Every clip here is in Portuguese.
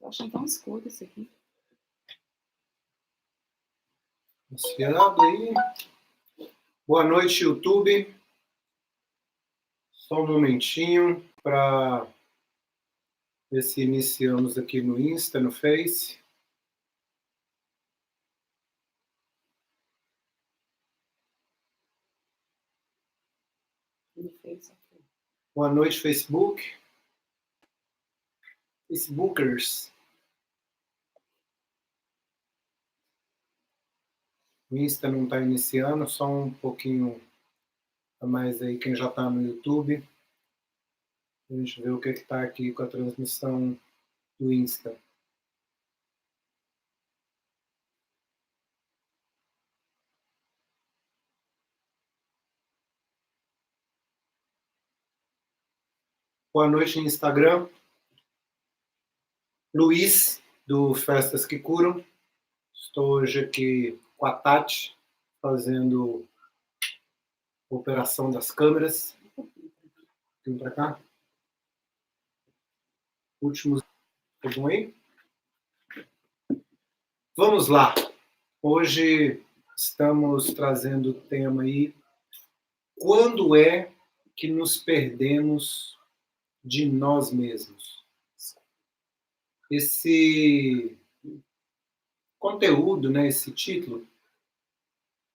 Tô achando tão escuro isso aqui. Ansiado aí. Boa noite, YouTube. Só um momentinho para ver se iniciamos aqui no Insta, no Face. Boa noite, Facebook. Facebookers. O Insta não está iniciando, só um pouquinho a mais aí quem já está no YouTube. A gente vê o que está aqui com a transmissão do Insta. Boa noite, Instagram. Luiz, do Festas que Curam. Estou hoje aqui com a Tati, fazendo a operação das câmeras. Vem para cá. Últimos. Tá aí? Vamos lá. Hoje estamos trazendo o tema aí: quando é que nos perdemos de nós mesmos? Esse conteúdo, né, esse título,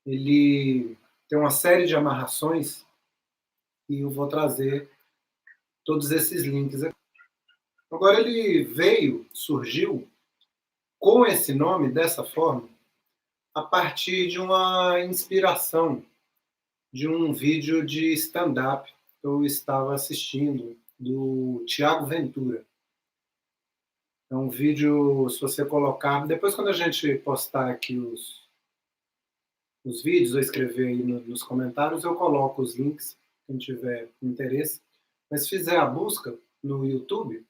ele tem uma série de amarrações e eu vou trazer todos esses links aqui. Agora ele surgiu com esse nome, dessa forma, a partir de uma inspiração de um vídeo de stand-up que eu estava assistindo, do Tiago Ventura. É um vídeo, se você colocar... Depois, quando a gente postar aqui os vídeos, ou escrever aí nos comentários, eu coloco os links, quem tiver interesse. Mas se fizer a busca no YouTube,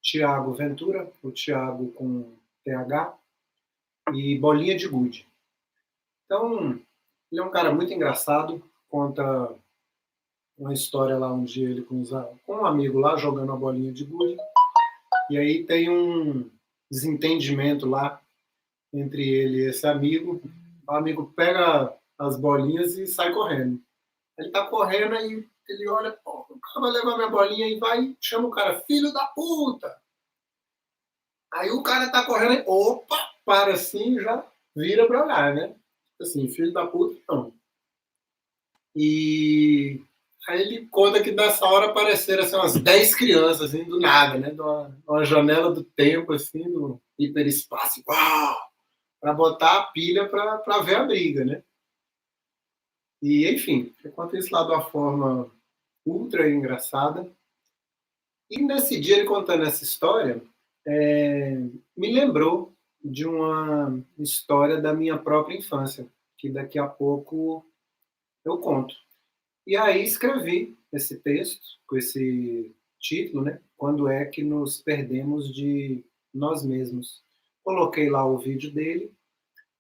Tiago Ventura, o Tiago com TH, e Bolinha de Gude. Então, ele é um cara muito engraçado, conta uma história lá um dia ele com um amigo lá jogando a bolinha de gude, e aí tem um desentendimento lá entre ele e esse amigo. O amigo pega as bolinhas e sai correndo. Ele tá correndo e ele olha, pô, o cara vai levar minha bolinha e vai, chama o cara, filho da puta! Aí o cara tá correndo e, opa, para assim, já vira pra lá, né? Assim, filho da puta, não. E aí ele conta que nessa hora apareceram assim, umas 10 crianças, assim, do nada, né? De uma janela do tempo, assim, do hiperespaço, para botar a pilha para ver a briga, né? E, enfim, eu conto isso lá de uma forma ultra engraçada. E nesse dia, ele contando essa história, me lembrou de uma história da minha própria infância, que daqui a pouco eu conto. E aí escrevi esse texto, com esse título, né? Quando é que nos perdemos de nós mesmos. Coloquei lá o vídeo dele,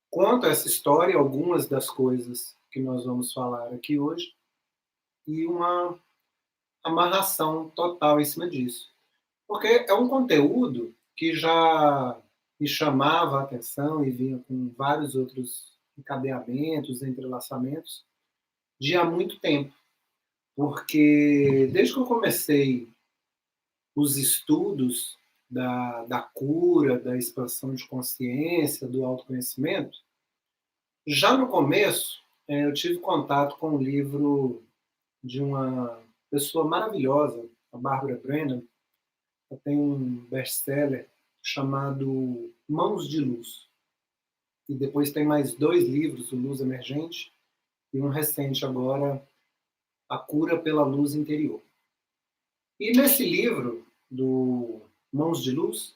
conto essa história, algumas das coisas que nós vamos falar aqui hoje, e uma amarração total em cima disso. Porque é um conteúdo que já me chamava a atenção e vinha com vários outros encadeamentos, entrelaçamentos, de há muito tempo. Porque desde que eu comecei os estudos da cura, da expansão de consciência, do autoconhecimento, já no começo eu tive contato com um livro de uma pessoa maravilhosa, a Barbara Brennan. Ela tem um best-seller chamado Mãos de Luz. E depois tem mais 2 livros, o Luz Emergente, e um recente agora, A Cura pela Luz Interior. E nesse livro, do Mãos de Luz,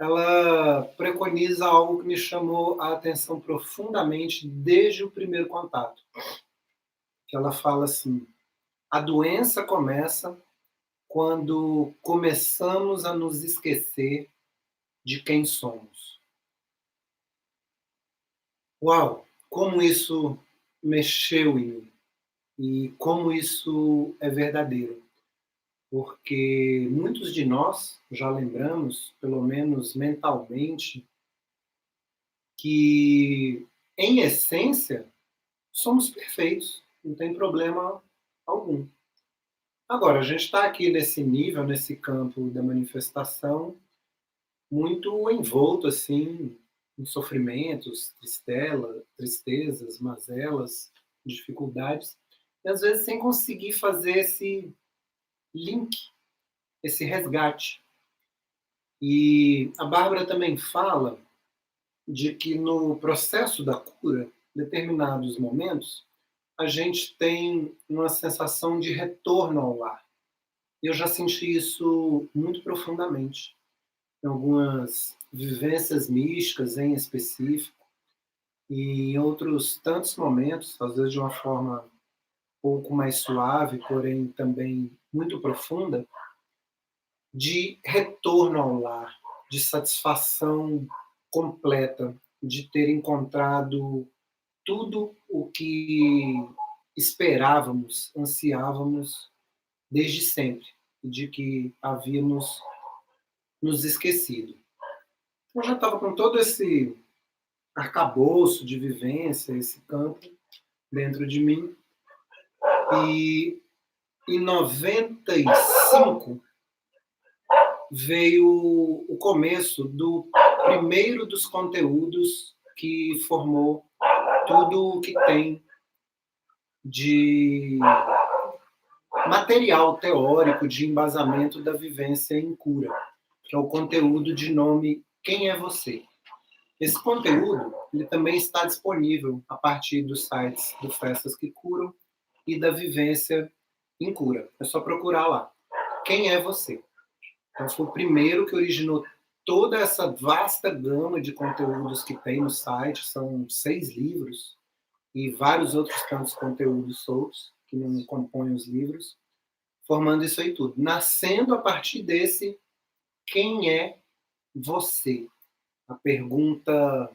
ela preconiza algo que me chamou a atenção profundamente desde o primeiro contato. Que ela fala assim: a doença começa quando começamos a nos esquecer de quem somos. Uau! Como isso mexeu em mim. E como isso é verdadeiro. porque muitos de nós já lembramos, pelo menos mentalmente, que, em essência, somos perfeitos, não tem problema algum. Agora, a gente está aqui nesse nível, nesse campo da manifestação, muito envolto assim em sofrimentos, tristezas, mazelas, dificuldades, e às vezes sem conseguir fazer esse link, esse resgate. E a Bárbara também fala de que no processo da cura, em determinados momentos, a gente tem uma sensação de retorno ao lar. Eu já senti isso muito profundamente em algumas vivências místicas em específico, e em outros tantos momentos, às vezes de uma forma um pouco mais suave, porém também muito profunda, de retorno ao lar, de satisfação completa, de ter encontrado tudo o que esperávamos, ansiávamos desde sempre, e de que havíamos nos esquecido. Eu já estava com todo esse arcabouço de vivência, esse campo dentro de mim. E em 95 veio o começo do primeiro dos conteúdos que formou tudo o que tem de material teórico de embasamento da vivência em cura, que é o conteúdo de nome Quem é Você? Esse conteúdo ele também está disponível a partir dos sites do Festas que Curam e da Vivência em Cura. É só procurar lá. Quem é você? Então, foi o primeiro que originou toda essa vasta gama de conteúdos que tem no site. São 6 livros e vários outros tantos conteúdos soltos que não compõem os livros, formando isso aí tudo. Nascendo a partir desse quem é você? A pergunta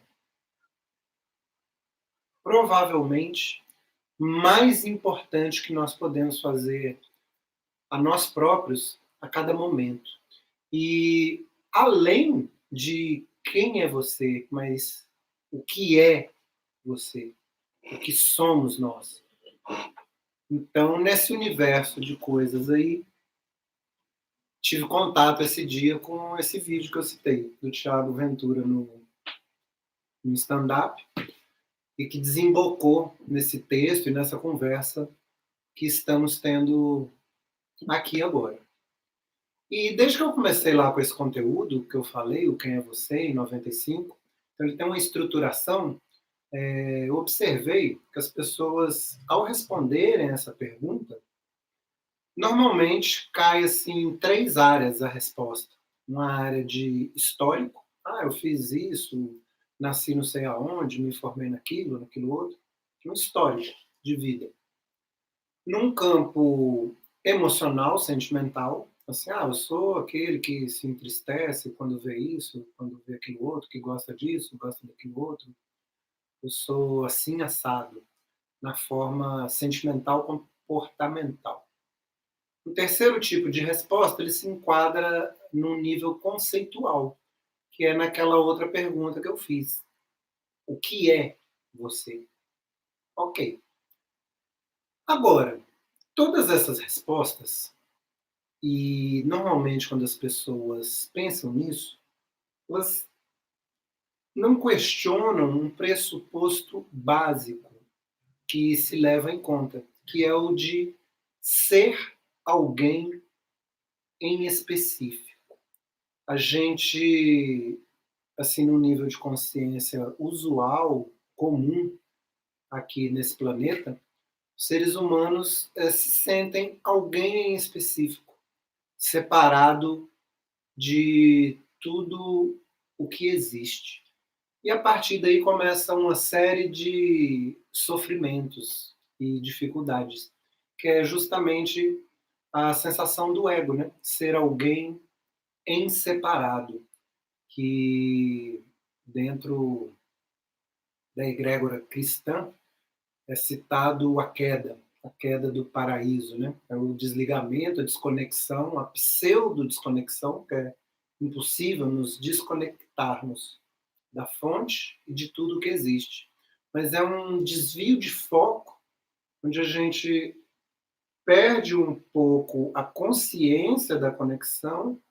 provavelmente mais importante que nós podemos fazer a nós próprios a cada momento. E além de quem é você, mas o que é você, o que somos nós. Então, nesse universo de coisas aí, tive contato esse dia com esse vídeo que eu citei, do Thiago Ventura no stand-up, e que desembocou nesse texto e nessa conversa que estamos tendo aqui agora. E desde que eu comecei lá com esse conteúdo que eu falei, o Quem é Você, em 95, então ele tem uma estruturação, eu observei que as pessoas, ao responderem essa pergunta, normalmente cai assim, em 3 áreas a resposta. Uma área de histórico, eu fiz isso, nasci não sei aonde, me formei naquilo outro. Um histórico de vida. Num campo emocional, sentimental, assim, eu sou aquele que se entristece quando vê isso, quando vê aquilo outro, que gosta disso, gosta daquilo outro. Eu sou assim assado, na forma sentimental comportamental. O terceiro tipo de resposta, ele se enquadra num nível conceitual, que é naquela outra pergunta que eu fiz. O que é você? Ok. Agora, todas essas respostas, e normalmente quando as pessoas pensam nisso, elas não questionam um pressuposto básico que se leva em conta, que é o de ser alguém em específico. A gente, assim, no nível de consciência usual, comum, aqui nesse planeta, seres humanos se sentem alguém em específico, separado de tudo o que existe. E a partir daí começa uma série de sofrimentos e dificuldades, que é justamente a sensação do ego, né? Ser alguém em separado, que dentro da egrégora cristã é citado a queda, a queda do paraíso, né? É o desligamento, a desconexão, a pseudo-desconexão, que é impossível nos desconectarmos da fonte e de tudo que existe. Mas é um desvio de foco, onde a gente perde um pouco a consciência da conexão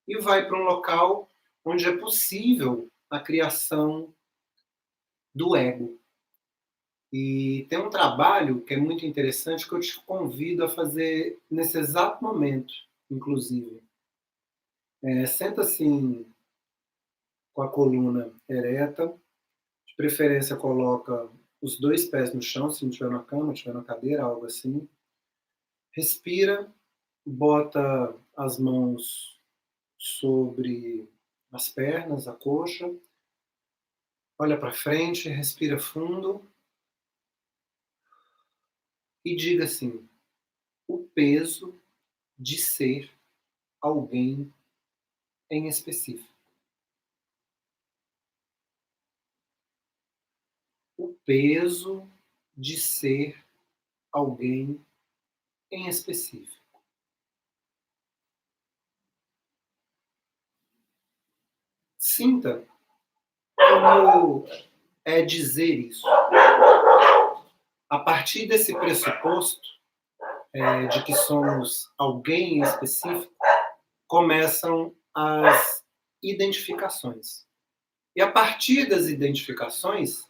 e vai para um local onde é possível a criação do ego. E tem um trabalho que é muito interessante que eu te convido a fazer nesse exato momento, inclusive. Senta assim com a coluna ereta, de preferência coloca os 2 pés no chão, se não estiver na cama, estiver na cadeira, algo assim. Respira, bota as mãos sobre as pernas, a coxa, olha para frente, respira fundo e diga assim: o peso de ser alguém em específico. O peso de ser alguém em específico. Sinta como é dizer isso. A partir desse pressuposto de que somos alguém em específico, começam as identificações. E a partir das identificações,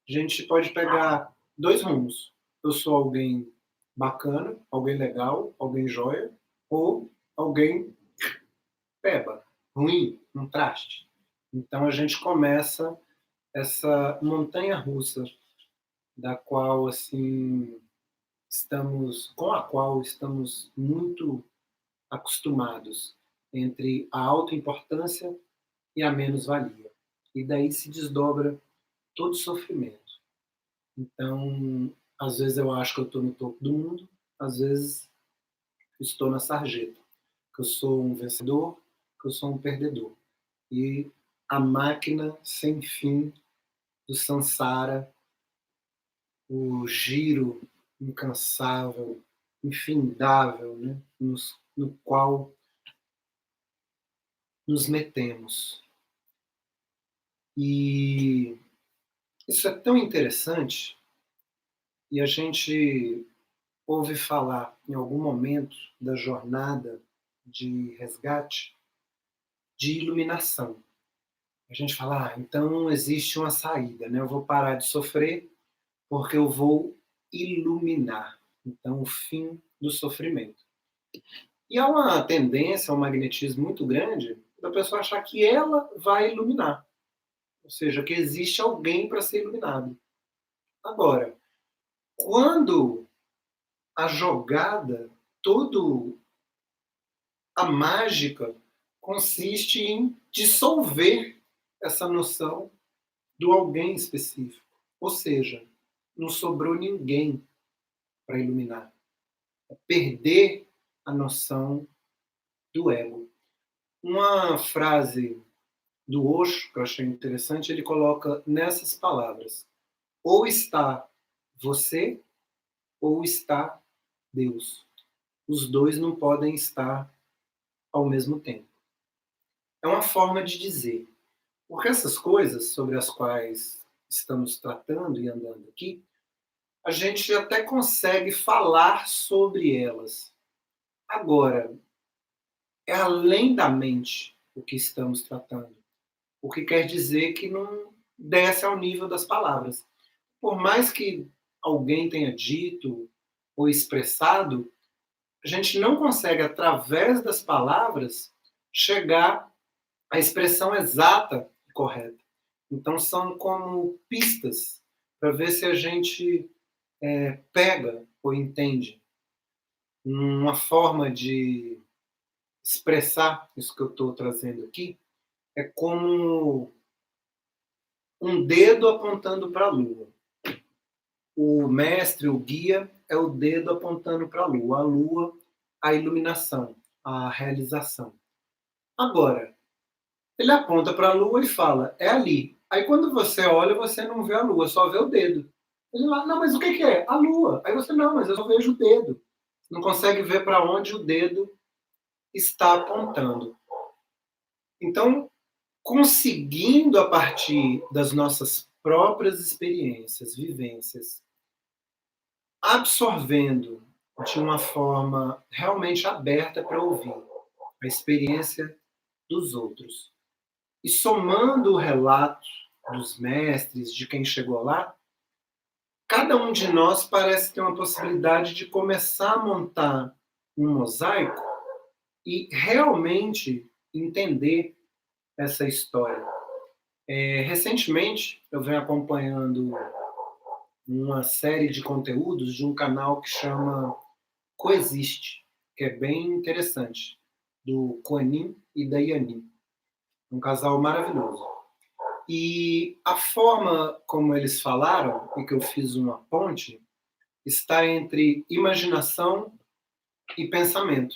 a gente pode pegar 2 rumos. Eu sou alguém bacana, alguém legal, alguém joia, ou alguém peba, ruim, um traste. Então a gente começa essa montanha russa da qual assim com a qual estamos muito acostumados entre a autoimportância e a menos-valia. E daí se desdobra todo sofrimento. Então, às vezes eu acho que eu estou no topo do mundo, às vezes estou na sarjeta, que eu sou um vencedor, que eu sou um perdedor. E a máquina sem fim do samsara, o giro incansável, infindável, né? No qual nos metemos. E isso é tão interessante, e a gente ouve falar em algum momento da jornada de resgate de iluminação. A gente fala, então existe uma saída, né? Eu vou parar de sofrer porque eu vou iluminar. Então, o fim do sofrimento. E há uma tendência, um magnetismo muito grande da pessoa achar que ela vai iluminar. Ou seja, que existe alguém para ser iluminado. Agora, quando a jogada, toda a mágica consiste em dissolver essa noção do alguém específico. Ou seja, não sobrou ninguém para iluminar. É perder a noção do ego. Uma frase do Osho, que eu achei interessante, ele coloca nessas palavras: ou está você, ou está Deus. Os dois não podem estar ao mesmo tempo. É uma forma de dizer. Porque essas coisas sobre as quais estamos tratando e andando aqui, a gente até consegue falar sobre elas. Agora, é além da mente o que estamos tratando. O que quer dizer que não desce ao nível das palavras. Por mais que alguém tenha dito ou expressado, a gente não consegue, através das palavras, chegar à expressão exata e correta. Então, são como pistas para ver se a gente pega ou entende. Uma forma de expressar isso que eu estou trazendo aqui é como um dedo apontando para a lua. O mestre, o guia, é o dedo apontando para a lua, a iluminação, a realização. Agora, ele aponta para a lua e fala, é ali. Aí quando você olha, você não vê a lua, só vê o dedo. Ele lá, não, mas o que é? A lua. Aí você, não, mas eu só vejo o dedo. Não consegue ver para onde o dedo está apontando. Então, conseguindo, a partir das nossas próprias experiências, vivências, absorvendo de uma forma realmente aberta para ouvir a experiência dos outros e somando o relato dos mestres, de quem chegou lá, cada um de nós parece ter uma possibilidade de começar a montar um mosaico e realmente entender essa história. Recentemente, eu venho acompanhando uma série de conteúdos de um canal que chama Coexiste, que é bem interessante, do Koanin e da Yanin, um casal maravilhoso. E a forma como eles falaram, e que eu fiz uma ponte, está entre imaginação e pensamento.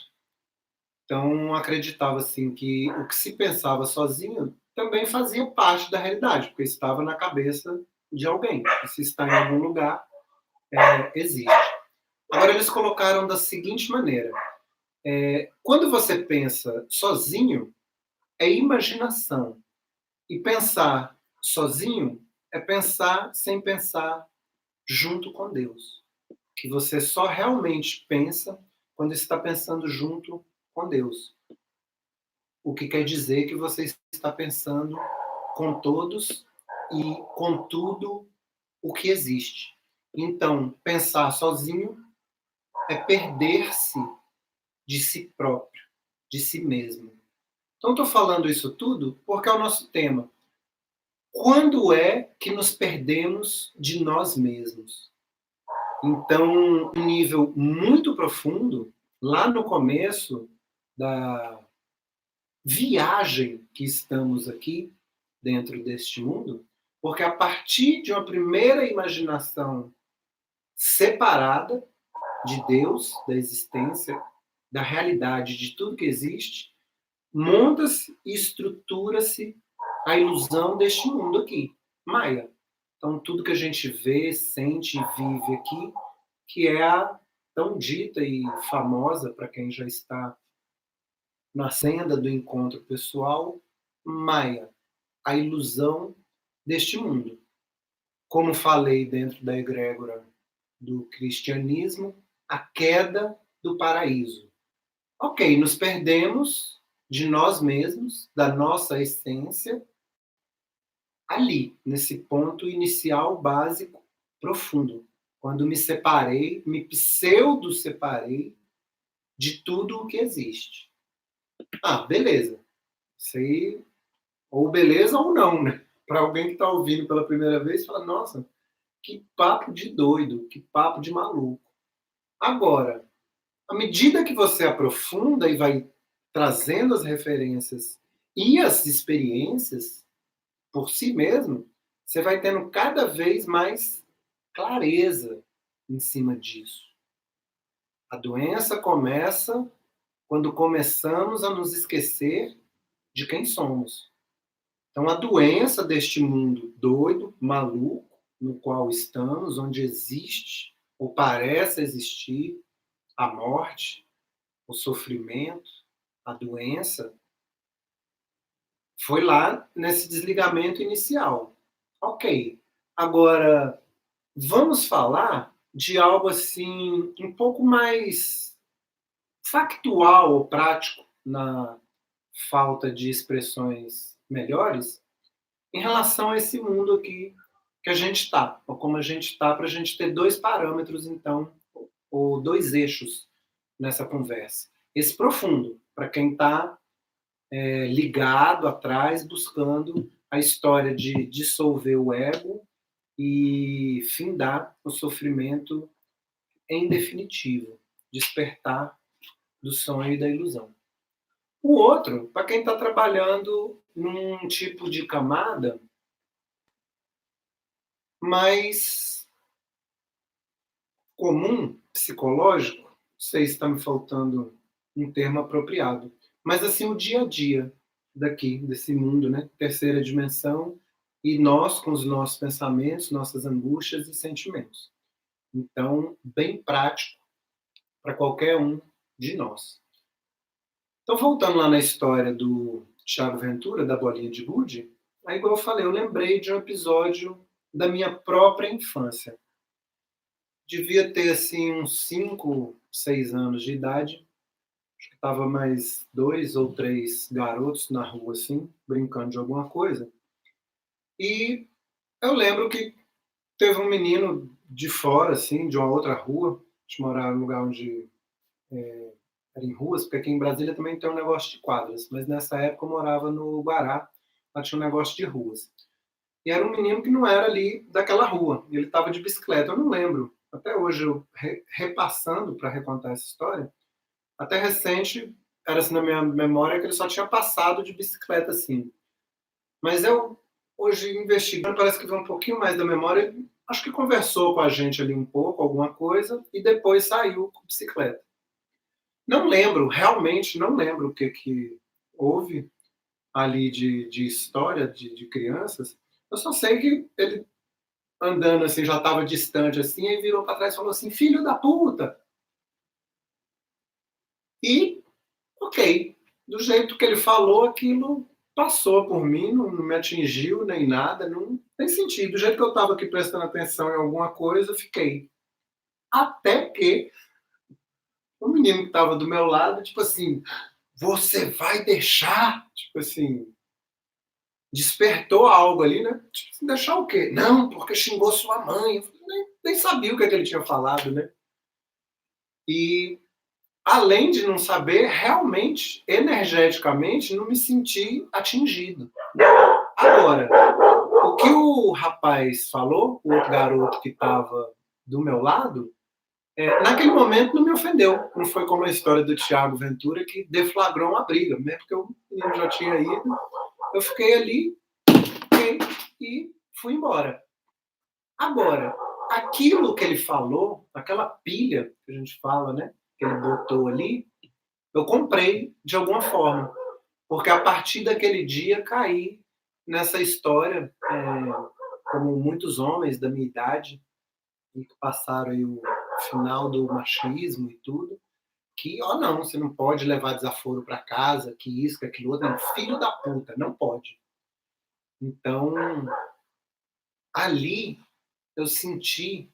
Então, acreditava assim que o que se pensava sozinho também fazia parte da realidade, porque estava na cabeça de alguém. E se está em algum lugar, existe. Agora, eles colocaram da seguinte maneira: quando você pensa sozinho, é imaginação. E pensar sozinho é pensar sem pensar junto com Deus. Que você só realmente pensa quando está pensando junto com Deus. O que quer dizer que você está pensando com todos e com tudo o que existe. Então, pensar sozinho é perder-se de si próprio, de si mesmo. Então, estou falando isso tudo porque é o nosso tema. Quando é que nos perdemos de nós mesmos? Então, um nível muito profundo, lá no começo da viagem que estamos aqui, dentro deste mundo, porque a partir de uma primeira imaginação separada de Deus, da existência, da realidade, de tudo que existe, monta-se e estrutura-se a ilusão deste mundo aqui, Maia. Então, tudo que a gente vê, sente e vive aqui, que é a tão dita e famosa, para quem já está na senda do encontro pessoal, Maia, a ilusão deste mundo. Como falei dentro da egrégora do cristianismo, a queda do paraíso. Ok, nos perdemos de nós mesmos, da nossa essência, ali, nesse ponto inicial, básico, profundo. Quando me separei, me pseudo-separei de tudo o que existe. Ah, beleza. Isso aí, ou beleza ou não, né? Para alguém que está ouvindo pela primeira vez, fala, nossa, que papo de doido, que papo de maluco. Agora, à medida que você aprofunda e vai trazendo as referências e as experiências por si mesmo, você vai tendo cada vez mais clareza em cima disso. A doença começa quando começamos a nos esquecer de quem somos. Então, a doença deste mundo doido, maluco, no qual estamos, onde existe, ou parece existir, a morte, o sofrimento, a doença, foi lá nesse desligamento inicial. Ok. Agora, vamos falar de algo assim, um pouco mais factual ou prático, na falta de expressões melhores, em relação a esse mundo aqui que a gente está, ou como a gente está, para a gente ter dois parâmetros, então, ou dois eixos nessa conversa. Esse profundo, para quem está ligado atrás, buscando a história de dissolver o ego e findar o sofrimento em definitivo, despertar do sonho e da ilusão. O outro, para quem está trabalhando num tipo de camada mais comum, psicológico, não sei se está me faltando um termo apropriado, mas assim, o dia a dia daqui, desse mundo, né? Terceira dimensão e nós com os nossos pensamentos, nossas angústias e sentimentos. Então, bem prático para qualquer um de nós. Então, voltando lá na história do Thiago Ventura, da bolinha de gude, aí, igual eu falei, eu lembrei de um episódio da minha própria infância. Devia ter, assim, uns 5, 6 anos de idade. Acho que estava mais 2 ou 3 garotos na rua, assim, brincando de alguma coisa. E eu lembro que teve um menino de fora, assim, de uma outra rua. A gente morava num lugar onde era em ruas, porque aqui em Brasília também tem um negócio de quadras, mas nessa época eu morava no Guará, lá tinha um negócio de ruas. E era um menino que não era ali daquela rua, ele estava de bicicleta, eu não lembro. Até hoje, eu repassando para recontar essa história, até recente, era assim na minha memória que ele só tinha passado de bicicleta assim. Mas eu, hoje, investigando, parece que veio um pouquinho mais da memória, acho que conversou com a gente ali um pouco, alguma coisa, e depois saiu com bicicleta. Não lembro, realmente não lembro o que houve ali de história de crianças. Eu só sei que ele andando assim, já estava distante assim, e virou para trás e falou assim: filho da puta! E, ok, do jeito que ele falou, aquilo passou por mim, não me atingiu nem nada, não tem sentido. Do jeito que eu estava aqui prestando atenção em alguma coisa, eu fiquei. Até que o menino que estava do meu lado, tipo assim, você vai deixar? Tipo assim, despertou algo ali, né? Tipo assim, deixar o quê? Não, porque xingou sua mãe. Eu nem sabia o que, é que ele tinha falado, né? E além de não saber, realmente, energeticamente, não me senti atingido. Agora, o que o rapaz falou, o outro garoto que estava do meu lado, naquele momento não me ofendeu. Não foi como a história do Thiago Ventura que deflagrou uma briga, né? Porque o menino já tinha ido, eu fiquei ali e fui embora. Agora, aquilo que ele falou, aquela pilha que a gente fala, né? Que ele botou ali, eu comprei de alguma forma. Porque a partir daquele dia caí nessa história, como muitos homens da minha idade, que passaram aí o final do machismo e tudo, que, ó, não, você não pode levar desaforo para casa, que isso, que aquilo outro, não, filho da puta, não pode. Então, ali eu senti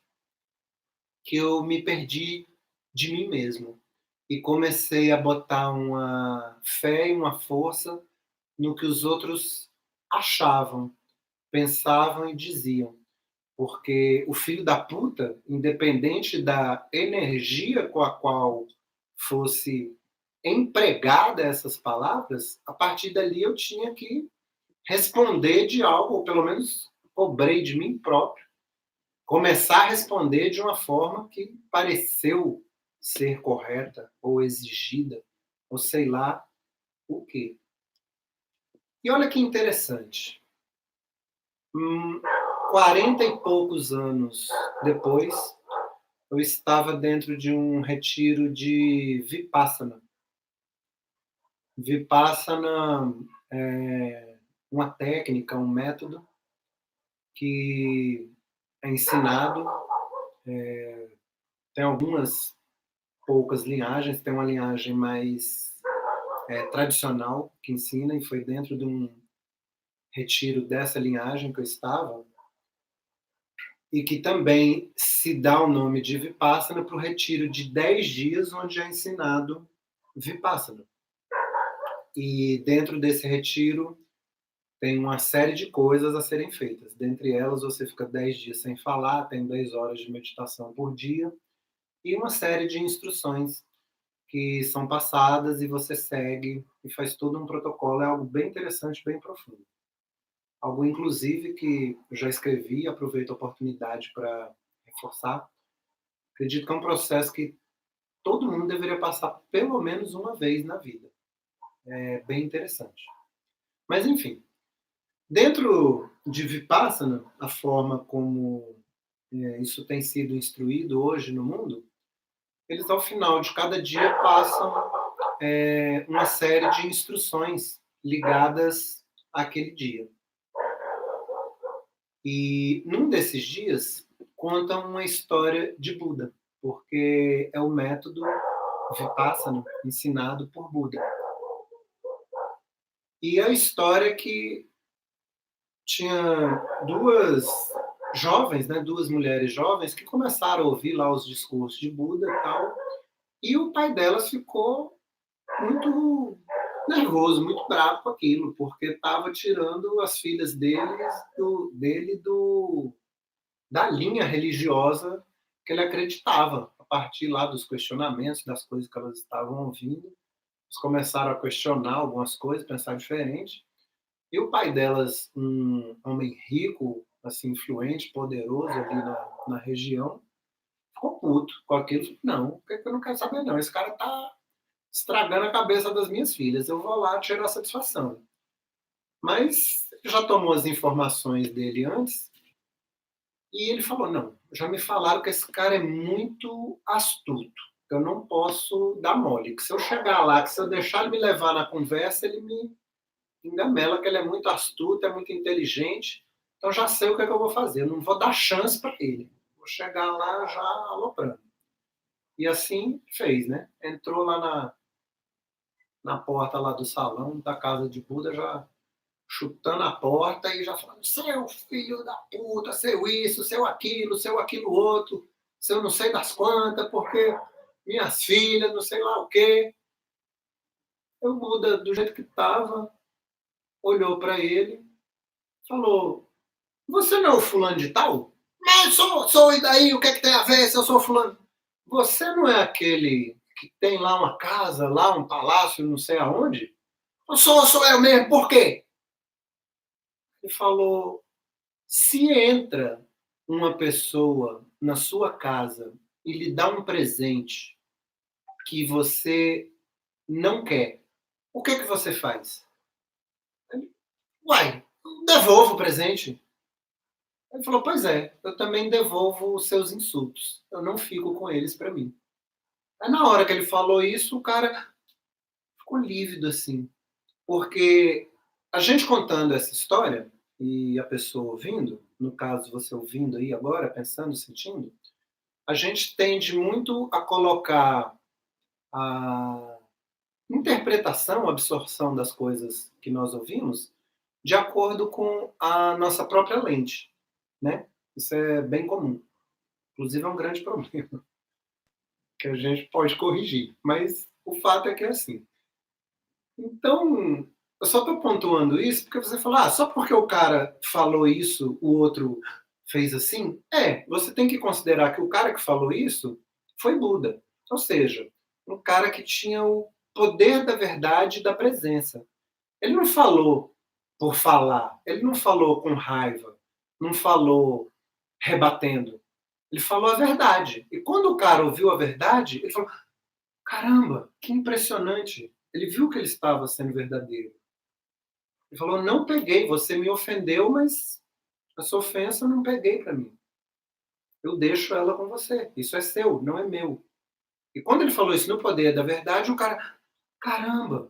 que eu me perdi de mim mesmo e comecei a botar uma fé e uma força no que os outros achavam, pensavam e diziam. Porque o filho da puta, independente da energia com a qual fosse empregada essas palavras, a partir dali eu tinha que responder de algo, ou pelo menos cobrei de mim próprio, começar a responder de uma forma que pareceu ser correta ou exigida, ou sei lá o quê. E olha que interessante. 40 e poucos anos depois, eu estava dentro de um retiro de Vipassana. Vipassana é uma técnica, um método que é ensinado, tem algumas poucas linhagens, tem uma linhagem mais tradicional que ensina, e foi dentro de um retiro dessa linhagem que eu estava, e que também se dá o nome de Vipassana para o retiro de 10 dias, onde é ensinado Vipassana. E dentro desse retiro tem uma série de coisas a serem feitas. Dentre elas, você fica 10 dias sem falar, tem 10 horas de meditação por dia, e uma série de instruções que são passadas e você segue e faz todo um protocolo. É algo bem interessante, bem profundo. Algo, inclusive, que eu já escrevi, aproveito a oportunidade para reforçar. Acredito que é um processo que todo mundo deveria passar pelo menos uma vez na vida. É bem interessante. Mas, enfim, dentro de Vipassana, a forma como isso tem sido instruído hoje no mundo, eles, ao final de cada dia, passam uma série de instruções ligadas àquele dia. E num desses dias conta uma história de Buda, porque é o método Vipassana ensinado por Buda. E a história é que tinha duas jovens, né, duas mulheres jovens que começaram a ouvir lá os discursos de Buda e tal, e o pai delas ficou muito nervoso, muito bravo com aquilo, porque estava tirando as filhas dele da linha religiosa que ele acreditava, a partir lá dos questionamentos, das coisas que elas estavam ouvindo. Eles começaram a questionar algumas coisas, pensar diferente. E o pai delas, um homem rico, assim, influente, poderoso ali na região, ficou puto com aquilo. Não, eu não quero saber não. Esse cara tá estragando a cabeça das minhas filhas. Eu vou lá tirar satisfação. Mas já tomou as informações dele antes e ele falou: não, já me falaram que esse cara é muito astuto. Eu não posso dar mole. Que se eu chegar lá, que se eu deixar ele me levar na conversa, ele me engamela, que ele é muito astuto, é muito inteligente. Então já sei o que, é que eu vou fazer. Eu não vou dar chance para ele. Vou chegar lá já aloprando. E assim fez, né? Entrou lá na porta lá do salão da casa de Buda, já chutando a porta e já falando: seu filho da puta, seu isso, seu aquilo outro, seu não sei das quantas, porque minhas filhas, não sei lá o quê. Eu Buda, do jeito que estava, olhou para ele, falou: você não é o fulano de tal? Mas sou, e daí? O que é que tem a ver se eu sou fulano? Você não é aquele que tem lá uma casa, lá um palácio, não sei aonde? Eu sou eu mesmo, por quê? Ele falou: se entra uma pessoa na sua casa e lhe dá um presente que você não quer, o que é que você faz? Ele, uai, devolvo o presente. Ele falou: pois é, eu também devolvo os seus insultos. Eu não fico com eles para mim. Aí na hora que ele falou isso, o cara ficou lívido assim, porque a gente contando essa história e a pessoa ouvindo, no caso você ouvindo aí agora, pensando, sentindo, a gente tende muito a colocar a interpretação, a absorção das coisas que nós ouvimos de acordo com a nossa própria lente, né? Isso é bem comum. Inclusive é um grande problema que a gente pode corrigir, mas o fato é que é assim. Então, eu só estou pontuando isso porque você fala: só porque o cara falou isso, o outro fez assim? Você tem que considerar que o cara que falou isso foi Buda. Ou seja, um cara que tinha o poder da verdade e da presença. Ele não falou por falar, ele não falou com raiva, não falou rebatendo. Ele falou a verdade. E quando o cara ouviu a verdade, ele falou: caramba, que impressionante. Ele viu que ele estava sendo verdadeiro. Ele falou: não peguei, você me ofendeu, mas a sua ofensa eu não peguei para mim. Eu deixo ela com você. Isso é seu, não é meu. E quando ele falou isso no poder da verdade, o cara: caramba,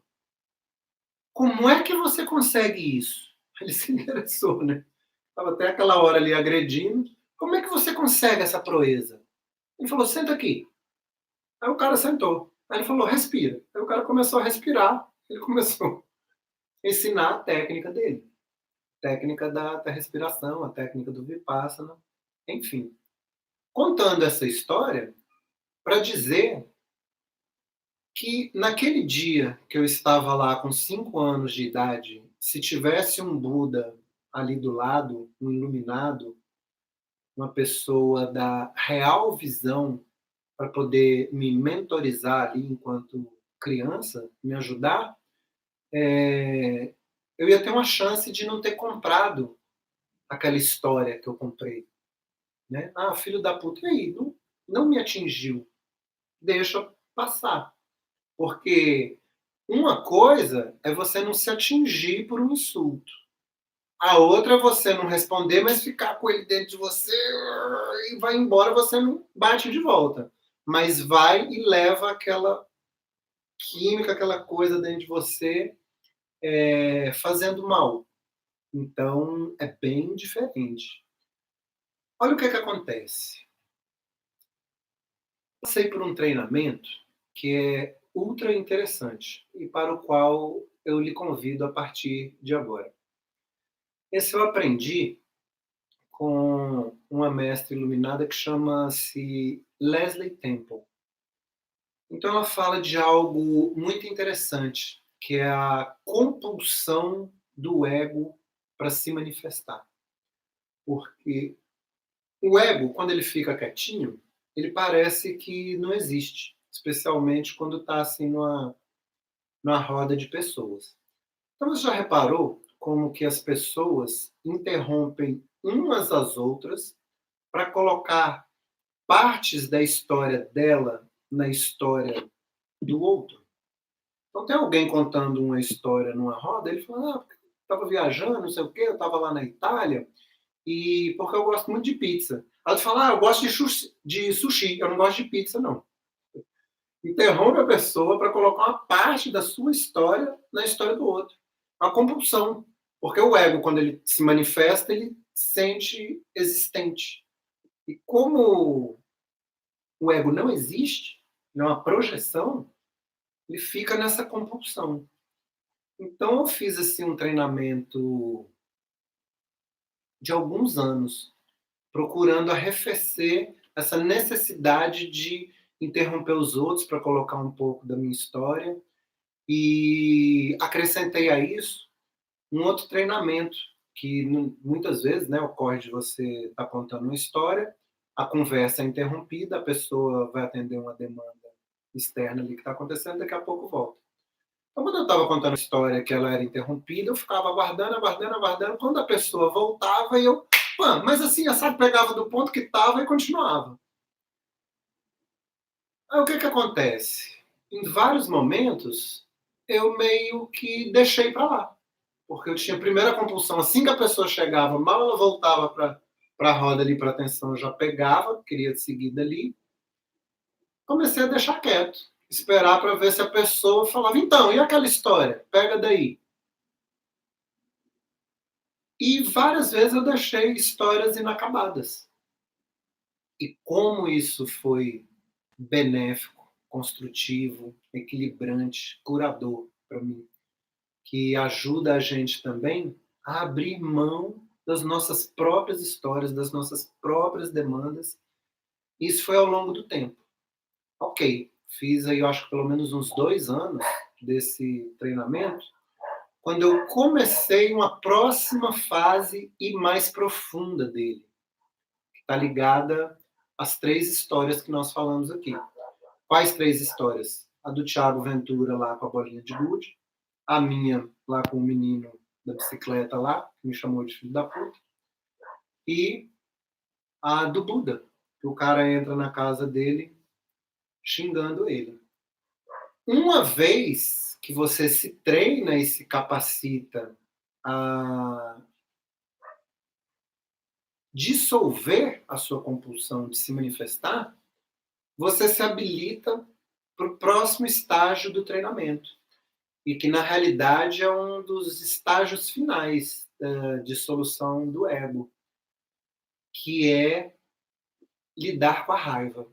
como é que você consegue isso? Ele se interessou, né? Estava até aquela hora ali agredindo. Como é que você consegue essa proeza? Ele falou: senta aqui. Aí o cara sentou. Aí ele falou: respira. Aí o cara começou a respirar. Ele começou a ensinar a técnica dele. A técnica da respiração, a técnica do Vipassana. Enfim, contando essa história para dizer que naquele dia que eu estava lá com 5 anos de idade, se tivesse um Buda ali do lado, um iluminado, uma pessoa da real visão para poder me mentorizar ali enquanto criança, me ajudar, eu ia ter uma chance de não ter comprado aquela história que eu comprei. Né? Filho da puta, e aí? Não me atingiu. Deixa passar. Porque uma coisa é você não se atingir por um insulto. A outra é você não responder, mas ficar com ele dentro de você e vai embora, você não bate de volta. Mas vai e leva aquela química, aquela coisa dentro de você fazendo mal. Então, é bem diferente. Olha o que acontece. Passei por um treinamento que é ultra interessante e para o qual eu lhe convido a partir de agora. Esse eu aprendi com uma mestra iluminada que chama-se Leslie Temple. Então ela fala de algo muito interessante, que é a compulsão do ego para se manifestar. Porque o ego, quando ele fica quietinho, ele parece que não existe, especialmente quando está assim numa roda de pessoas. Então você já reparou como que as pessoas interrompem umas às outras para colocar partes da história dela na história do outro? Então tem alguém contando uma história numa roda, ele fala, estava viajando, não sei o quê, eu estava lá na Itália, e porque eu gosto muito de pizza. Aí tu fala, eu gosto de sushi, eu não gosto de pizza, não. Interrompe a pessoa para colocar uma parte da sua história na história do outro. É uma compulsão. Porque o ego, quando ele se manifesta, ele se sente existente. E como o ego não existe, é uma projeção, ele fica nessa compulsão. Então eu fiz assim um treinamento de alguns anos, procurando arrefecer essa necessidade de interromper os outros para colocar um pouco da minha história. E acrescentei a isso um outro treinamento, que muitas vezes, né, ocorre de você estar contando uma história, a conversa é interrompida, a pessoa vai atender uma demanda externa ali que está acontecendo, daqui a pouco volta. Então, quando eu estava contando a história que ela era interrompida, eu ficava aguardando, aguardando, aguardando. Quando a pessoa voltava, eu, mas assim, a sabe, pegava do ponto que estava e continuava. Aí o que acontece? Em vários momentos, eu meio que deixei para lá. Porque eu tinha a primeira compulsão, assim que a pessoa chegava, mal ela voltava para a roda ali, para atenção, eu já pegava, queria seguir dali. Comecei a deixar quieto, esperar para ver se a pessoa falava, então, e aquela história? Pega daí. E várias vezes eu deixei histórias inacabadas. E como isso foi benéfico, construtivo, equilibrante, curador para mim, que ajuda a gente também a abrir mão das nossas próprias histórias, das nossas próprias demandas. Isso foi ao longo do tempo. Ok, fiz aí, eu acho que pelo menos uns 2 anos desse treinamento, quando eu comecei uma próxima fase e mais profunda dele, que está ligada às 3 histórias que nós falamos aqui. Quais 3 histórias? A do Thiago Ventura lá com a bolinha de gude, a minha lá com o menino da bicicleta lá, que me chamou de filho da puta, e a do Buda, que o cara entra na casa dele xingando ele. Uma vez que você se treina e se capacita a dissolver a sua compulsão de se manifestar, você se habilita para o próximo estágio do treinamento. E que, na realidade, é um dos estágios finais de solução do ego, que é lidar com a raiva.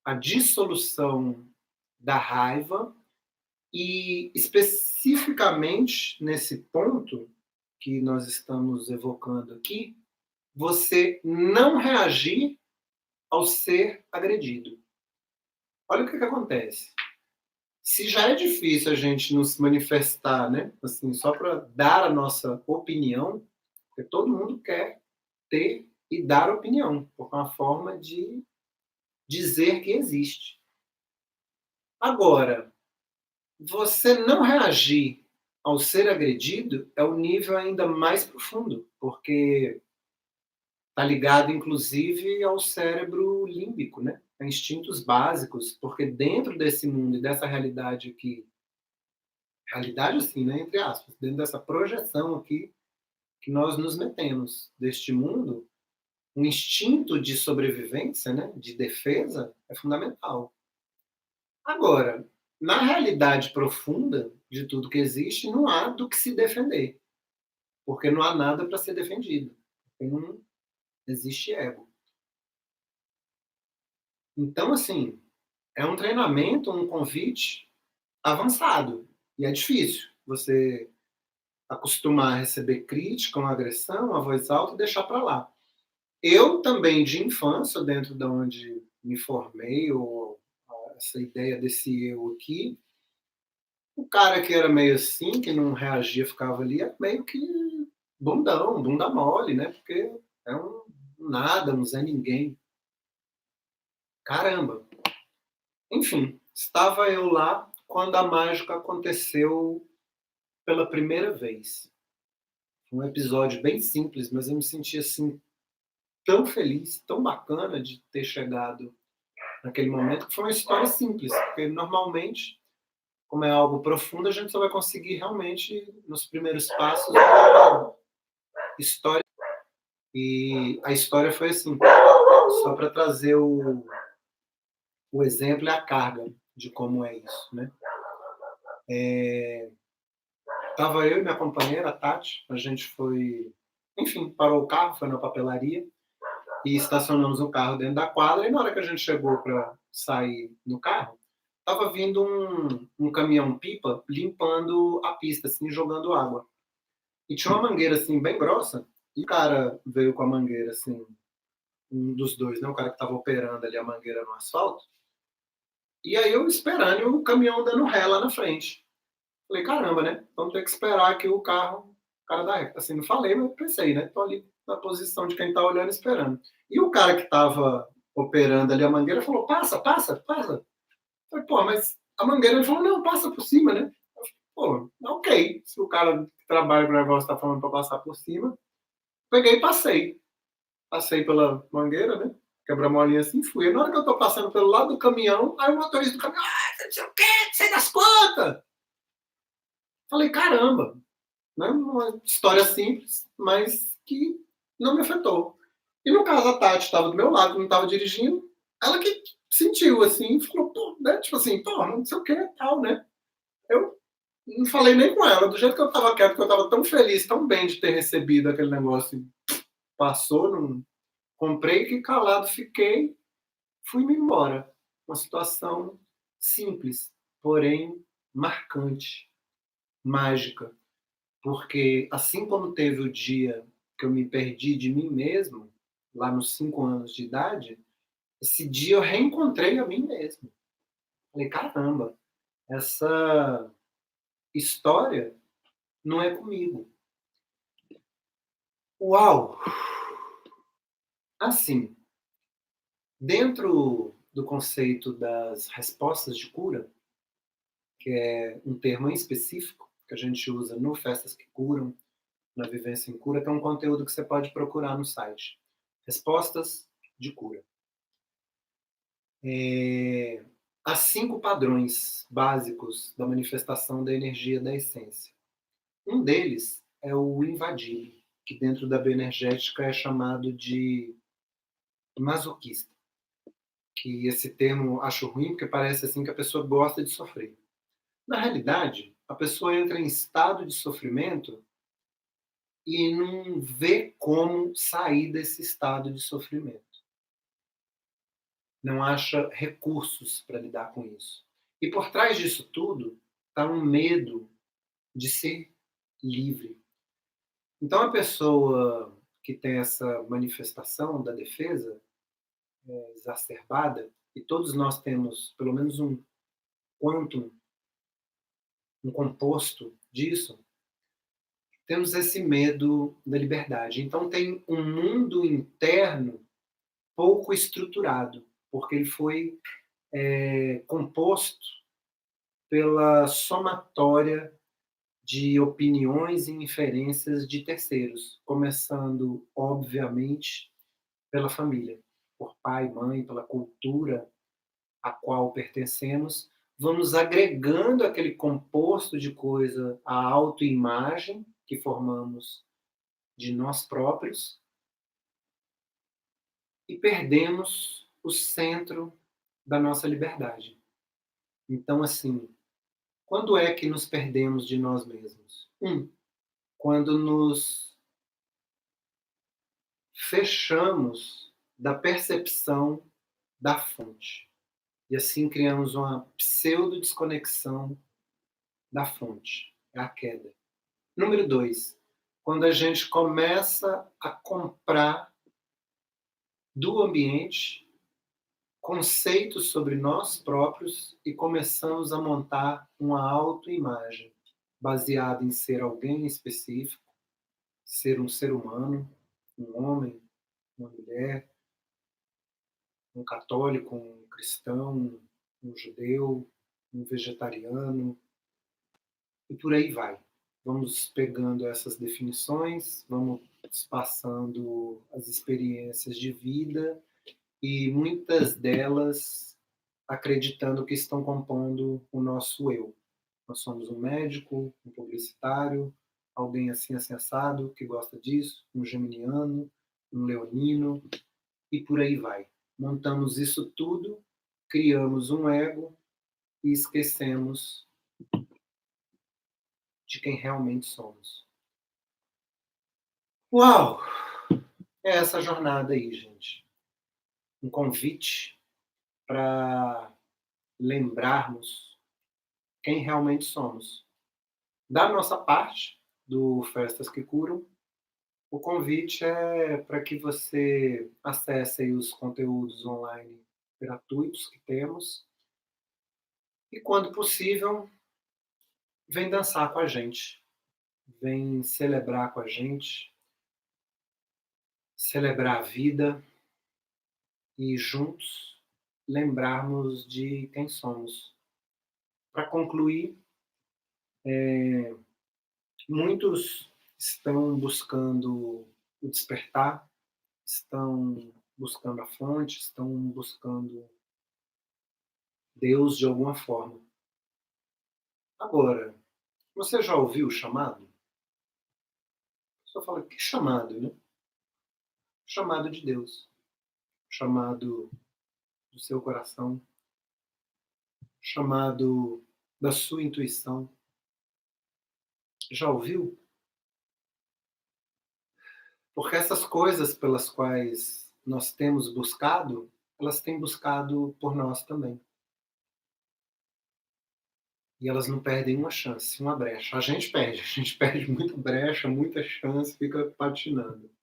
A dissolução da raiva e, especificamente, nesse ponto que nós estamos evocando aqui, você não reagir ao ser agredido. Olha o que acontece. Se já é difícil a gente nos manifestar, né? Assim, só para dar a nossa opinião, porque todo mundo quer ter e dar opinião, porque é uma forma de dizer que existe. Agora, você não reagir ao ser agredido é o nível ainda mais profundo, porque está ligado, inclusive, ao cérebro límbico, né? A instintos básicos, porque dentro desse mundo e dessa realidade aqui, realidade assim, né, entre aspas, dentro dessa projeção aqui que nós nos metemos deste mundo, o instinto de sobrevivência, né, de defesa, é fundamental. Agora, na realidade profunda de tudo que existe, não há do que se defender. porque não há nada para ser defendido, porque não existe ego. Então, assim, é um treinamento, um convite avançado, e é difícil você acostumar a receber crítica, uma agressão, uma voz alta e deixar para lá. Eu também, de infância, dentro de onde me formei, ou essa ideia desse eu aqui, o cara que era meio assim, que não reagia, ficava ali, é meio que bundão, bunda mole, né? Porque é um nada, um Zé Ninguém. Caramba! Enfim, estava eu lá quando a mágica aconteceu pela primeira vez. Um episódio bem simples, mas eu me senti assim tão feliz, tão bacana de ter chegado naquele momento, que foi uma história simples, porque normalmente, como é algo profundo, a gente só vai conseguir realmente, nos primeiros passos, uma história. E a história foi assim, só para trazer o exemplo e a carga de como é isso, né? Tava eu e minha companheira, a Tati, a gente foi, enfim, parou o carro, foi na papelaria e estacionamos o carro dentro da quadra. E na hora que a gente chegou para sair no carro, tava vindo um caminhão-pipa limpando a pista, assim, jogando água. E tinha uma mangueira, assim, bem grossa, e o cara veio com a mangueira, assim, um dos dois, né? O cara que tava operando ali a mangueira no asfalto. E aí eu esperando e o caminhão dando ré lá na frente. Falei, caramba, né? Vamos ter que esperar aqui o carro, o cara da ré. Assim, não falei, mas pensei, né? Tô ali na posição de quem tá olhando e esperando. E o cara que tava operando ali a mangueira falou, passa, passa, passa. Falei, pô, mas a mangueira, ele falou, não, passa por cima, né? Pô, ok. Se o cara que trabalha com o negócio tá falando pra passar por cima, peguei e passei. Passei pela mangueira, né? Quebra-molinha assim, fui. E na hora que eu tô passando pelo lado do caminhão, aí o motorista do caminhão, não sei o quê, sai das contas! Falei, caramba, né? Uma história simples, mas que não me afetou. E no caso, a Tati estava do meu lado, não estava dirigindo, ela que sentiu, assim, falou, pô, né? Tipo assim, pô, não sei o que, tal, né? Eu não falei nem com ela, do jeito que eu estava quieto, que eu estava tão feliz, tão bem de ter recebido aquele negócio, passou, não comprei, que calado fiquei, fui-me embora. Uma situação simples, porém marcante, mágica. Porque assim como teve o dia que eu me perdi de mim mesmo, lá nos 5 anos de idade, esse dia eu reencontrei a mim mesmo. Falei, caramba, essa história não é comigo. Uau! Assim, dentro do conceito das respostas de cura, que é um termo em específico que a gente usa no Festas que Curam, na Vivência em Cura, que é um conteúdo que você pode procurar no site. Respostas de cura. Há 5 padrões básicos da manifestação da energia da essência. Um deles é o invadido, que dentro da bioenergética é chamado de masoquista. Que esse termo acho ruim porque parece assim que a pessoa gosta de sofrer. Na realidade, a pessoa entra em estado de sofrimento e não vê como sair desse estado de sofrimento. Não acha recursos para lidar com isso. E por trás disso tudo está um medo de ser livre. Então, a pessoa que tem essa manifestação da defesa exacerbada, e todos nós temos pelo menos um quantum, um composto disso, temos esse medo da liberdade. Então, tem um mundo interno pouco estruturado, porque ele foi composto pela somatória de opiniões e inferências de terceiros, começando, obviamente, pela família, por pai, mãe, pela cultura a qual pertencemos, vamos agregando aquele composto de coisa à autoimagem que formamos de nós próprios e perdemos o centro da nossa liberdade. Então, assim, quando é que nos perdemos de nós mesmos? quando nos fechamos da percepção da fonte. E assim criamos uma pseudo-desconexão da fonte. É a queda. Número 2, quando a gente começa a comprar do ambiente conceitos sobre nós próprios e começamos a montar uma autoimagem baseada em ser alguém específico, ser um ser humano, um homem, uma mulher, um católico, um cristão, um judeu, um vegetariano, e por aí vai. Vamos pegando essas definições, vamos passando as experiências de vida e muitas delas acreditando que estão compondo o nosso eu. Nós somos um médico, um publicitário, alguém assim assado, que gosta disso, um geminiano, um leonino, e por aí vai. Montamos isso tudo, criamos um ego e esquecemos de quem realmente somos. Uau! É essa jornada aí, gente. Um convite para lembrarmos quem realmente somos. Da nossa parte, do Festas que Curam, o convite é para que você acesse aí os conteúdos online gratuitos que temos e, quando possível, vem dançar com a gente, vem celebrar com a gente, celebrar a vida e juntos lembrarmos de quem somos. Para concluir, muitos estão buscando o despertar, estão buscando a fonte, estão buscando Deus de alguma forma. Agora, você já ouviu o chamado? A pessoa fala, que chamado, né? Chamado de Deus. Chamado do seu coração. Chamado da sua intuição. Já ouviu? Porque essas coisas pelas quais nós temos buscado, elas têm buscado por nós também. E elas não perdem uma chance, uma brecha. A gente perde muita brecha, muita chance, fica patinando.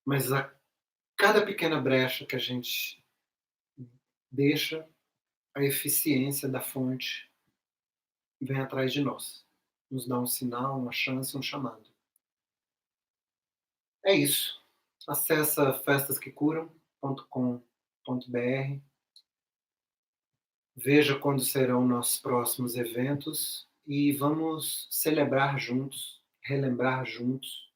Mas a cada pequena brecha que a gente deixa, a eficiência da fonte vem atrás de nós. Nos dá um sinal, uma chance, um chamado. É isso. Acesse festasquecuram.com.br. Veja quando serão nossos próximos eventos e vamos celebrar juntos, relembrar juntos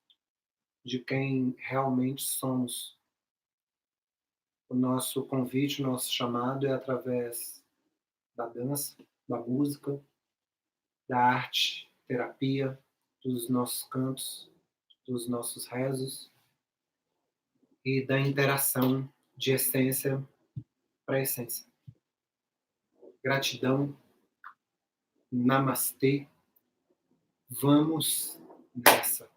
de quem realmente somos. O nosso convite, o nosso chamado é através da dança, da música, da arte, terapia, dos nossos cantos, dos nossos rezos e da interação de essência para essência. Gratidão, namastê, vamos nessa.